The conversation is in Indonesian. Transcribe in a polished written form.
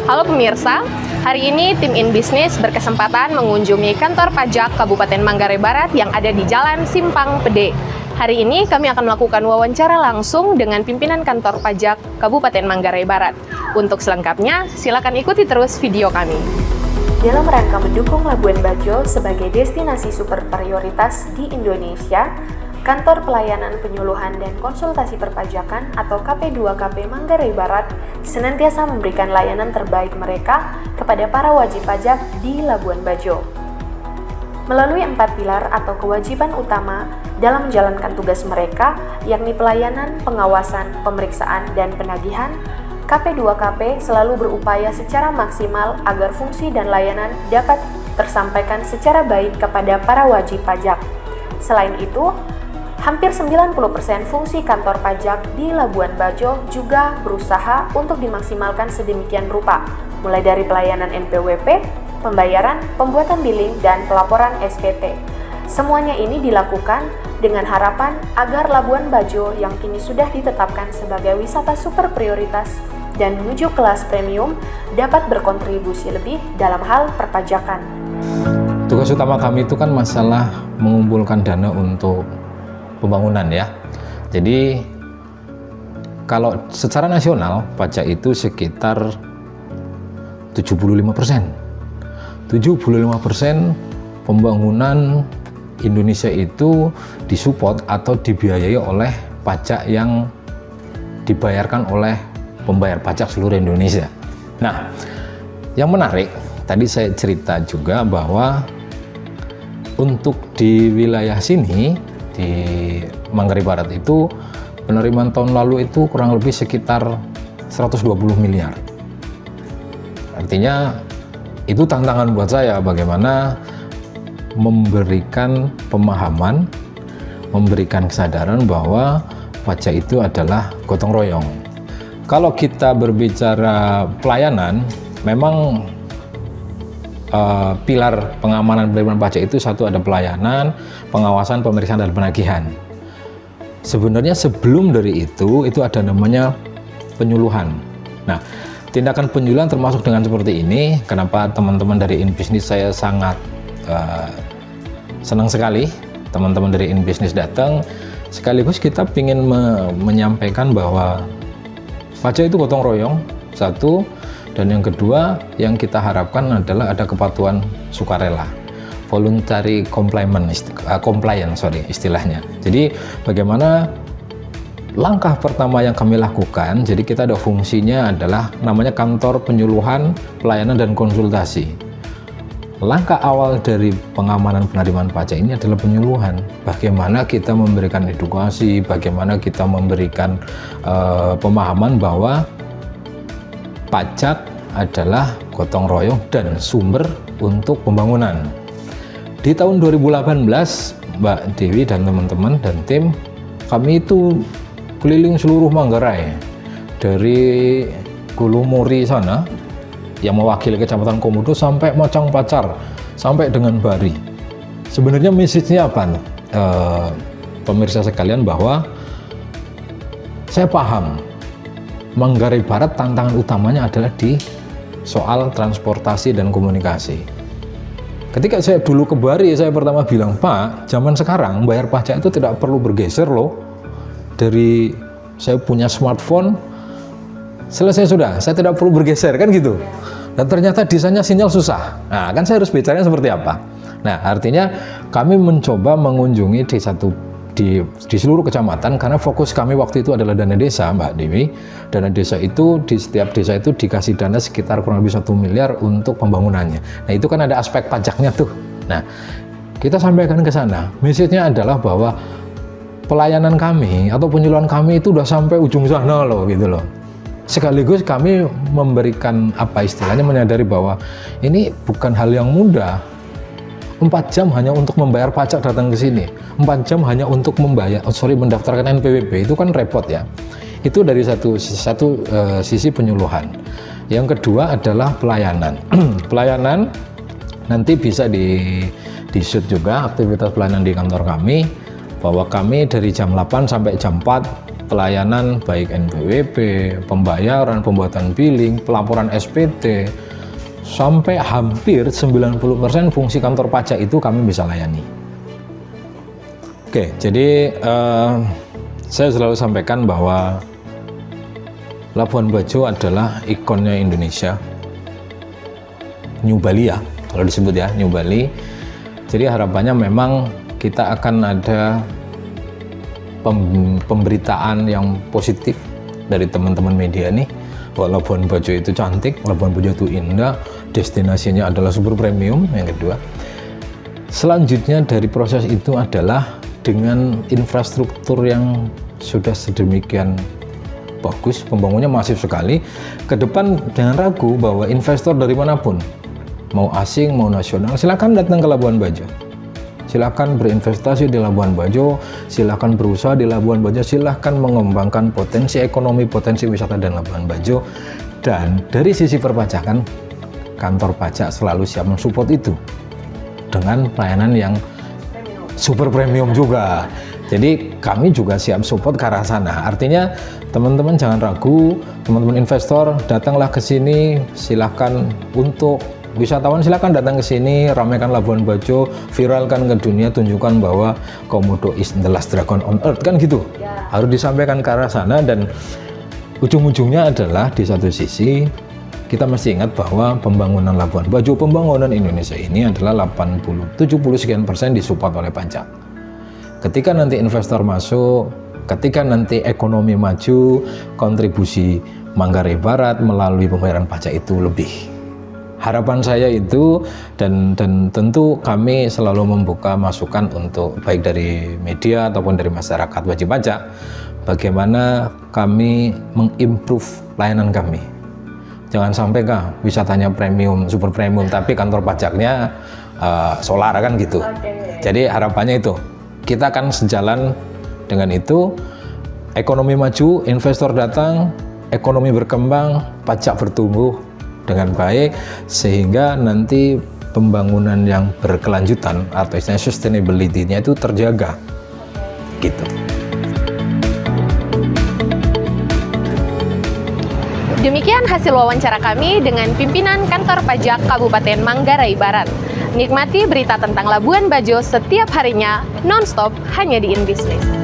Halo pemirsa, hari ini tim InBusiness berkesempatan mengunjungi kantor pajak Kabupaten Manggarai Barat yang ada di Jalan Simpang Pede. Hari ini kami akan melakukan wawancara langsung dengan pimpinan kantor pajak Kabupaten Manggarai Barat. Untuk selengkapnya, silakan ikuti terus video kami. Dalam rangka mendukung Labuan Bajo sebagai destinasi super prioritas di Indonesia, Kantor Pelayanan Penyuluhan dan Konsultasi Perpajakan atau KP2KP Manggarai Barat senantiasa memberikan layanan terbaik mereka kepada para wajib pajak di Labuan Bajo. Melalui 4 pilar atau kewajiban utama dalam menjalankan tugas mereka, yakni pelayanan, pengawasan, pemeriksaan, dan penagihan, KP2KP selalu berupaya secara maksimal agar fungsi dan layanan dapat tersampaikan secara baik kepada para wajib pajak. Selain itu, hampir 90% fungsi kantor pajak di Labuan Bajo juga berusaha untuk dimaksimalkan sedemikian rupa, mulai dari pelayanan NPWP, pembayaran, pembuatan billing, dan pelaporan SPT. Semuanya ini dilakukan dengan harapan agar Labuan Bajo yang kini sudah ditetapkan sebagai wisata super prioritas dan menuju kelas premium dapat berkontribusi lebih dalam hal perpajakan. Tugas utama kami itu kan masalah mengumpulkan dana untuk pembangunan ya. Jadi kalau secara nasional pajak itu sekitar 75%. 75% pembangunan Indonesia itu disupport atau dibiayai oleh pajak yang dibayarkan oleh pembayar pajak seluruh Indonesia. Nah, yang menarik tadi saya cerita juga bahwa untuk di wilayah sini di Manggarai Barat itu penerimaan tahun lalu itu kurang lebih sekitar 120 miliar. Artinya itu tantangan buat saya bagaimana memberikan pemahaman, memberikan kesadaran bahwa pajak itu adalah gotong royong. Kalau kita berbicara pelayanan, memang pilar pengamanan penerimaan pajak itu satu ada pelayanan, pengawasan, pemeriksaan, dan penagihan. Sebenarnya sebelum dari itu ada namanya penyuluhan. Nah, tindakan penyuluhan termasuk dengan seperti ini. Kenapa teman-teman dari InBusiness saya sangat senang sekali teman-teman dari InBusiness datang. Sekaligus kita ingin menyampaikan bahwa pajak itu gotong royong, satu. Dan yang kedua, yang kita harapkan adalah ada kepatuhan sukarela, voluntary compliance istilahnya. Jadi bagaimana langkah pertama yang kami lakukan, jadi kita ada fungsinya adalah namanya kantor penyuluhan, pelayanan, dan konsultasi. Langkah awal dari pengamanan penerimaan pajak ini adalah penyuluhan. Bagaimana kita memberikan edukasi, bagaimana kita memberikan pemahaman bahwa pajak adalah gotong royong dan sumber untuk pembangunan. Di tahun 2018, Mbak Dewi dan teman-teman dan tim, kami itu keliling seluruh Manggarai. Dari Gulumuri sana, yang mewakili Kecamatan Komodo, sampai Macang Pacar, sampai dengan Bari. Sebenarnya message-nya apa? Pemirsa sekalian, bahwa saya paham Manggarai Barat tantangan utamanya adalah di soal transportasi dan komunikasi. Ketika saya dulu ke Bari, saya pertama bilang, Pak, zaman sekarang bayar pajak itu tidak perlu bergeser loh. Dari saya punya smartphone, selesai sudah, saya tidak perlu bergeser, kan gitu. Dan ternyata desainnya sinyal susah. Nah, kan saya harus bicaranya seperti apa? Nah, artinya kami mencoba mengunjungi di seluruh kecamatan, karena fokus kami waktu itu adalah dana desa, Mbak Dewi. Dana desa itu, di setiap desa itu dikasih dana sekitar kurang lebih 1 miliar untuk pembangunannya. Nah, itu kan ada aspek pajaknya tuh. Nah, kita sampaikan ke sana. Message-nya adalah bahwa pelayanan kami atau penyuluhan kami itu udah sampai ujung sana loh, gitu loh. Sekaligus kami memberikan apa istilahnya, menyadari bahwa ini bukan hal yang mudah. 4 jam hanya untuk membayar pajak datang ke sini, 4 jam hanya untuk mendaftarkan NPWP, itu kan repot ya. Itu dari satu sisi penyuluhan. Yang kedua adalah pelayanan. Pelayanan nanti bisa di-shoot juga aktivitas pelayanan di kantor kami, bahwa kami dari jam 8 sampai jam 4 pelayanan baik NPWP, pembayaran, pembuatan billing, pelaporan SPT, sampai hampir 90% fungsi kantor pajak itu kami bisa layani. Oke, jadi saya selalu sampaikan bahwa Labuan Bajo adalah ikonnya Indonesia, New Bali ya, kalau disebut ya, New Bali. Jadi harapannya memang kita akan ada pemberitaan yang positif dari teman-teman media nih, bahwa Labuan Bajo itu cantik, Labuan Bajo itu indah, destinasinya adalah super premium. Yang kedua, selanjutnya dari proses itu adalah dengan infrastruktur yang sudah sedemikian bagus, pembangunannya masif sekali. Ke depan jangan ragu bahwa investor dari manapun, mau asing mau nasional, silakan datang ke Labuan Bajo, silakan berinvestasi di Labuan Bajo, silakan berusaha di Labuan Bajo, silakan mengembangkan potensi ekonomi, potensi wisata di Labuan Bajo. Dan dari sisi perpajakan, kantor pajak selalu siap mensupport itu dengan pelayanan yang super premium juga. Jadi kami juga siap support ke arah sana. Artinya teman-teman jangan ragu, teman-teman investor datanglah ke sini, silakan. Untuk wisatawan silakan datang ke sini, ramaikan Labuan Bajo, viralkan ke dunia, tunjukkan bahwa Komodo is the last dragon on earth, kan gitu. Harus disampaikan ke arah sana, dan ujung-ujungnya adalah di satu sisi kita mesti ingat bahwa pembangunan Labuan Bajo, pembangunan Indonesia ini adalah 70 sekian persen disupport oleh pajak. Ketika nanti investor masuk, ketika nanti ekonomi maju, kontribusi Manggarai Barat melalui pembayaran pajak itu lebih. Harapan saya itu, dan tentu kami selalu membuka masukan untuk baik dari media ataupun dari masyarakat wajib pajak, bagaimana kami mengimprove layanan kami. Jangan sampai wisatanya premium, super premium, tapi kantor pajaknya solar kan gitu. Jadi harapannya itu, kita akan sejalan dengan itu, ekonomi maju, investor datang, ekonomi berkembang, pajak bertumbuh dengan baik, sehingga nanti pembangunan yang berkelanjutan atau istilahnya sustainability-nya itu terjaga gitu. Demikian hasil wawancara kami dengan pimpinan kantor pajak Kabupaten Manggarai Barat. Nikmati berita tentang Labuan Bajo setiap harinya, non-stop hanya di InBusiness.